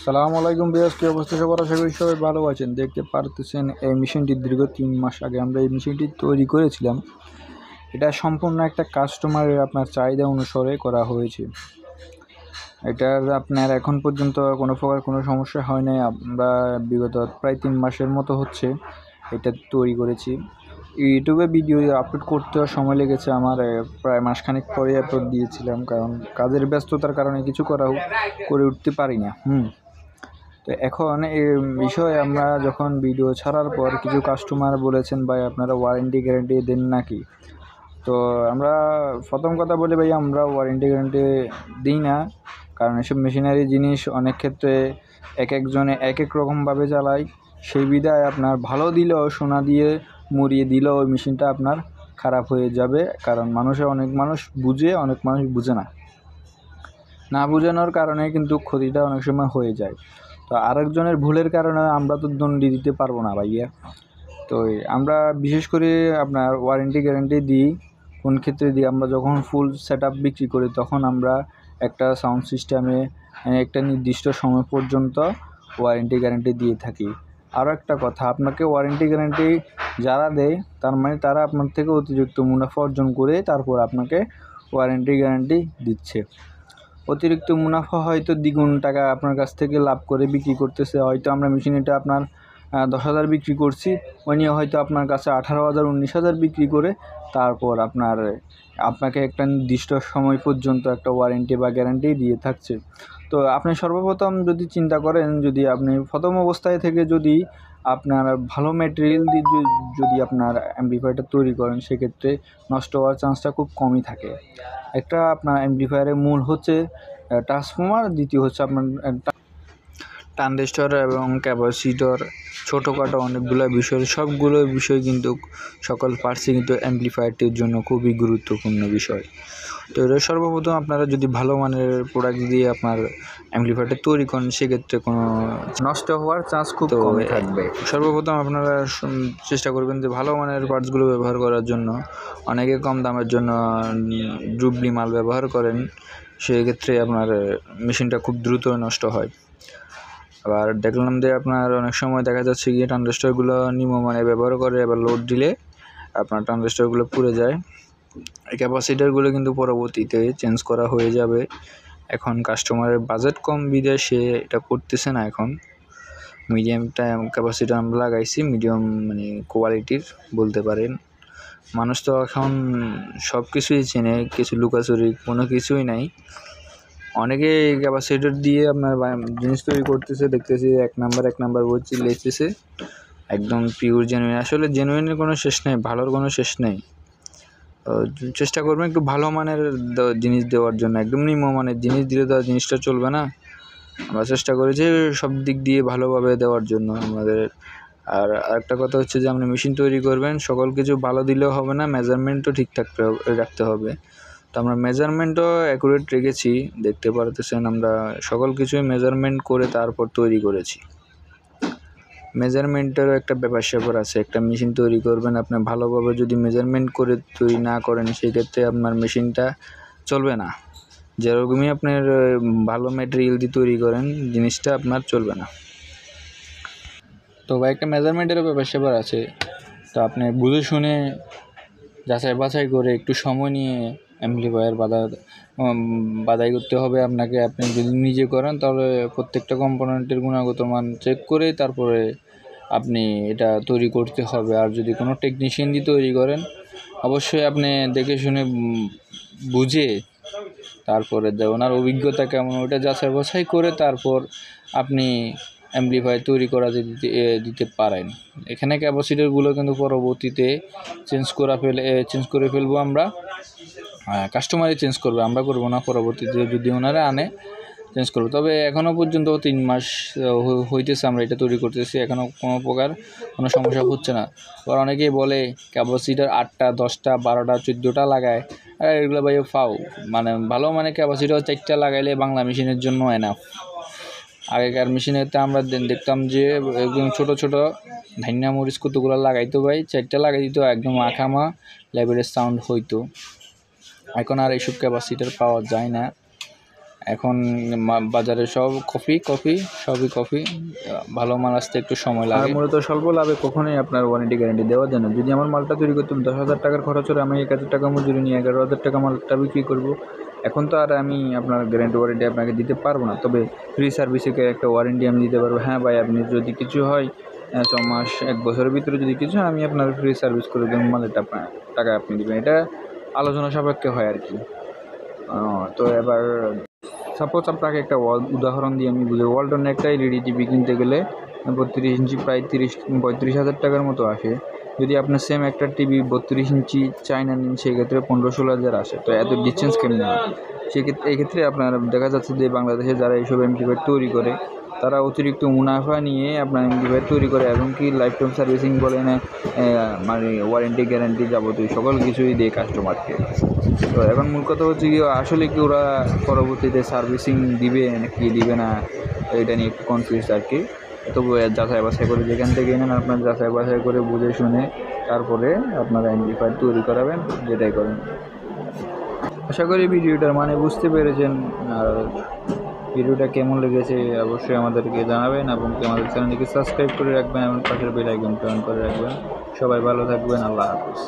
সালামু আলাইকুম বিয়াস, কি অবস্থা সবার? আশা করি সবাই ভালো আছেন। দেখতে পারতেছেন এই মেশিনটি দীর্ঘ 3 মাস আগে আমরা এই মেশিনটি তৈরি করেছিলাম। এটা সম্পূর্ণ একটা কাস্টমারের আপনার চাহিদা অনুসারে করা হয়েছে। এটার আপনার এখন পর্যন্ত কোনো প্রকার কোনো সমস্যা হয় নাই। আমরা বিগত প্রায় 3 মাসের মতো হচ্ছে এটা তৈরি করেছি। ইউটিউবে ভিডিও আপলোড করতেও সময় লেগেছে আমার, প্রায় মাসখানেক পরে আপলোড দিয়েছিলাম, কারণ কাজের ব্যস্ততার কারণে কিছু করে উঠতে পারি না। তো এখন এই বিষয়ে আমরা যখন ভিডিও ছাড়ার পর কিছু কাস্টমার বলেছেন, ভাই আপনারা ওয়ারেন্টি গ্যারেন্টি দেন নাকি? তো আমরা প্রথম কথা বলি, ভাই আমরা ওয়ারেন্টি গ্যারেন্টি দিই না, কারণ এসব মেশিনারি জিনিস অনেক ক্ষেত্রে একজনে এক রকমভাবে চালায়। সেই বিধায় আপনার ভালো দিলেও সোনা দিয়ে মুড়িয়ে দিলেও ওই মেশিনটা আপনার খারাপ হয়ে যাবে, কারণ অনেক মানুষ বুঝে, অনেক মানুষ বুঝে না বোঝানোর কারণে কিন্তু ক্ষতিটা অনেক সময় হয়ে যায়। তো আরেকজনের ভুলের কারণে আমরা তো দণ্ডি দিতে পারবো না ভাইয়া। তো আমরা বিশেষ করে আপনার ওয়ারেন্টি গ্যারেন্টি দিই। কোন ক্ষেত্রে দিই? আমরা যখন ফুল সেট আপ বিক্রি করি তখন আমরা একটা সাউন্ড সিস্টেমে একটা নির্দিষ্ট সময় পর্যন্ত ওয়ারেন্টি গ্যারেন্টি দিয়ে থাকি। আরও একটা কথা, আপনাকে ওয়ারেন্টি গ্যারেন্টি যারা দেয় তার মানে তারা আপনার থেকে অতিরিক্ত মুনাফা অর্জন করে তারপর আপনাকে ওয়ারেন্টি গ্যারেন্টি দিচ্ছে। অতিরিক্ত মুনাফা হয়তো দ্বিগুণ টাকা আপনার কাছ থেকে লাভ করে বিক্রি করতেছে। হয়তো আমরা মেশিনটা আপনার 10,000 বিক্রি করছি, উনি হয়তো আপনার কাছে 18,000 19,000 বিক্রি করে তারপর আপনাকে একটা নির্দিষ্ট সময় পর্যন্ত একটা ওয়ারেন্টি বা গ্যারান্টি দিয়ে থাকছে। তো আপনি সর্বপ্রথম যদি চিন্তা করেন, যদি আপনি প্রথম অবস্থায় থেকে যদি আপনার ভালো ম্যাটেরিয়াল দিয়ে যদি আপনার অ্যাম্প্লিফায়ারটা তৈরি করেন, সেক্ষেত্রে নষ্ট হওয়ার চান্সটা খুব কমই থাকে। একটা আপনার অ্যাম্প্লিফায়ারের মূল হচ্ছে ট্রান্সফর্মার, দ্বিতীয় হচ্ছে আপনার ট্রানজিস্টর এবং ক্যাপাসিটর, ছোটোখাটো অনেকগুলো বিষয়, সবগুলো বিষয় কিন্তু সকল পার্টসই কিন্তু অ্যাম্প্লিফায়ারটির জন্য খুবই গুরুত্বপূর্ণ বিষয়। তো এটা সর্বপ্রথম আপনারা যদি ভালো মানের প্রোডাক্ট দিয়ে আপনার অ্যাম্প্লিফায়ারটা তৈরি করেন, সেক্ষেত্রে কোনো নষ্ট হওয়ার চান্স খুব কম থাকবে। সর্বপ্রথম আপনারা চেষ্টা করবেন যে ভালো মানের পার্টসগুলো ব্যবহার করার জন্য। অনেকে কম দামের জন্য ডুবলি মাল ব্যবহার করেন, সেক্ষেত্রে আপনার মেশিনটা খুব দ্রুত নষ্ট হয়। আবার দেখলাম যে আপনার অনেক সময় দেখা যাচ্ছে গিয়ে ট্রানজিস্টরগুলো নিম্নমানের ব্যবহার করে, আবার লোড দিলে আপনার ট্রানজিস্টরগুলো পুড়ে যায়। এই ক্যাপাসিটারগুলো কিন্তু পরবর্তীতে চেঞ্জ করা হয়ে যাবে। এখন কাস্টমারের বাজেট কম বিধায় সে এটা করতেছে না। এখন মিডিয়ামটা ক্যাপাসিটার আমরা লাগাইছি, মিডিয়াম মানে কোয়ালিটির বলতে পারেন। মানুষ তো এখন সব কিছুই চেনে, কিছু লুকাচুরি কোনো কিছুই নাই। অনেকে ক্যাপাসিটর দিয়ে আপনার জিনিস তৈরি করতেছে, দেখতেছি এক নাম্বার বলছি লেগতেছে, একদম পিওর জেনুইন। আসলে জেনুইনের কোনো শেষ নেই, ভালোর কোনো শেষ নেই। চেষ্টা করবেন একটু ভালো মানের জিনিস দেওয়ার জন্য। একদম নিম্নমানের জিনিস দিলে তো জিনিসটা চলবে না। আমরা চেষ্টা করেছি সব দিক দিয়ে ভালোভাবে দেওয়ার জন্য আমাদের। আর আরেকটা কথা হচ্ছে যে আপনি মেশিন তৈরি করবেন, সকল কিছু ভালো দিলেও হবে না, মেজারমেন্টও ঠিক রাখতে হবে। তো আমরা মেজারমেন্টও অ্যাকুরেট রেখেছি, দেখতে পারতেছেন। আমরা সকল কিছুই মেজারমেন্ট করে তারপর তৈরি করেছি। মেজারমেন্টেরও একটা ব্যাপার আছে। একটা মেশিন তৈরি করবেন, আপনি ভালোভাবে যদি মেজারমেন্ট করে তৈরি না করেন, সেক্ষেত্রে আপনার মেশিনটা চলবে না। যেরকমই আপনার ভালো ম্যাটেরিয়াল দিয়ে তৈরি করেন, জিনিসটা আপনার চলবে না। তো ভাই একটা মেজারমেন্টেরও ব্যাপার আছে। তো আপনি বুঝে শুনে যাচাই বাছাই করে একটু সময় নিয়ে অ্যাম্প্লিফায়ার বাছাই করতে হবে আপনাকে। আপনি যদি নিজে করেন তাহলে প্রত্যেকটা কম্পোনেন্টের গুণগত মান চেক করে তারপরে আপনি এটা তৈরি করতে হবে। আর যদি কোনো টেকনিশিয়ান দিয়ে তৈরি করেন, অবশ্যই আপনি দেখে শুনে বুঝে তারপরে ওনার অভিজ্ঞতা কেমন ওটা যাচাই বাছাই করে তারপর আপনি অ্যাম্প্লিফায়ার তৈরি করা দিতে পারেন। এখানে ক্যাপাসিটরগুলো কিন্তু পরবর্তীতে চেঞ্জ করে ফেলবো আমরা। কাস্টমারই চেঞ্জ করবে, আমরা করবো না। পরবর্তীতে যদি ওনারা আনে চেঞ্জ করবো। তবে এখনও পর্যন্ত 3 মাস হইতেছে আমরা এটা তৈরি করতেছি, এখনও কোনো প্রকার কোনো সমস্যা হচ্ছে না। আবার অনেকেই বলে ক্যাপাসিটার 8টা 10টা 12টা 14টা লাগায়, আর এগুলো ভাই ফাও। মানে ভালো মানে ক্যাপাসিটার 4টা লাগাইলে বাংলা মেশিনের জন্য এনাফ। আগেকার মেশিনেতে আমরা দেখতাম যে একদম ছোটো ধান্যা মরিচ কতগুলো লাগাইতো ভাই, 4টা লাগাই দিত, একদম আখামা লেভেলের সাউন্ড হইতো। এখন আর এইসব ক্যাপাসিটার পাওয়া যায় না। এখন বাজারে সব কফি সবই কফি, ভালো মাল আসতে একটু সময় লাগে। আর মূলত স্বল্প লাভে কখনোই আপনার ওয়ারেন্টি গ্যারান্টি দেওয়া যায় না। যদি আমার মালটা তৈরি করতে 10,000 টাকার খরচ হলে আমি 1,000 টাকা মজুরি নিয়ে 11,000 টাকা মালটা বিক্রি করবো। এখন তো আর আমি আপনার গ্যারান্টি ওয়ারেন্টি আপনাকে দিতে পারবো না, তবে ফ্রি সার্ভিসে একটা ওয়ারেন্টি আমি দিতে পারবো। হ্যাঁ ভাই, আপনি যদি কিছু হয় 6 মাস 1 বছরের ভিতরে যদি কিছু হয়, আমি আপনার ফ্রি সার্ভিস করে দেবো, মালের টাকা আপনি দেবেন। এটা আলোচনা সাপেক্ষে হয় আর কি। তো এবার সাপোজ আপনাকে একটা উদাহরণ দিয়ে আমি বুঝি। ওয়ালটনের একটা এলইডি টিভি কিনতে গেলে 32 ইঞ্চি প্রায় 35,000 টাকার মতো আসে। যদি আপনার সেম একটা টিভি 32 ইঞ্চি চায়না নিন, সেক্ষেত্রে 15-16 হাজার আসে। তো এত ডিস্টেন্স কেমন হয়? এক্ষেত্রে আপনার দেখা যাচ্ছে যে বাংলাদেশে যারা এইসব এমপ্লিফায়ার তৈরি করে, তারা অতিরিক্ত মুনাফা নিয়ে আপনার এমপ্লিফায়ার তৈরি করে এবং কি লাইফ টাইম সার্ভিসিং বলে না, মানে ওয়ারেন্টি গ্যারান্টি যাবতীয় সকল কিছুই দেয় কাস্টমারকে। তো এখন মূল কথা হচ্ছে কি, আসলে কি ওরা পরবর্তীতে সার্ভিসিং দিবে নাকি দিবে না, এটা নিয়ে একটু কনফিউজ আর কি। তবু যাচাই বাছাই করে যেখান থেকে নেন, আপনার যাচাই বাছাই করে বুঝে শুনে তারপরে আপনারা এমপ্লিফায়ার তৈরি করাবেন, যেটাই করেন। আশা করি ভিডিওটার মানে বুঝতে পেরেছেন। আর ভিডিওটা কেমন লেগেছে অবশ্যই আমাদেরকে জানাবেন এবং আমাদের চ্যানেলটিকে সাবস্ক্রাইব করে রাখবেন এবং পাশের বেল আইকনটি অন করে রাখবেন। সবাই ভালো থাকবেন। আল্লাহ হাফিজ।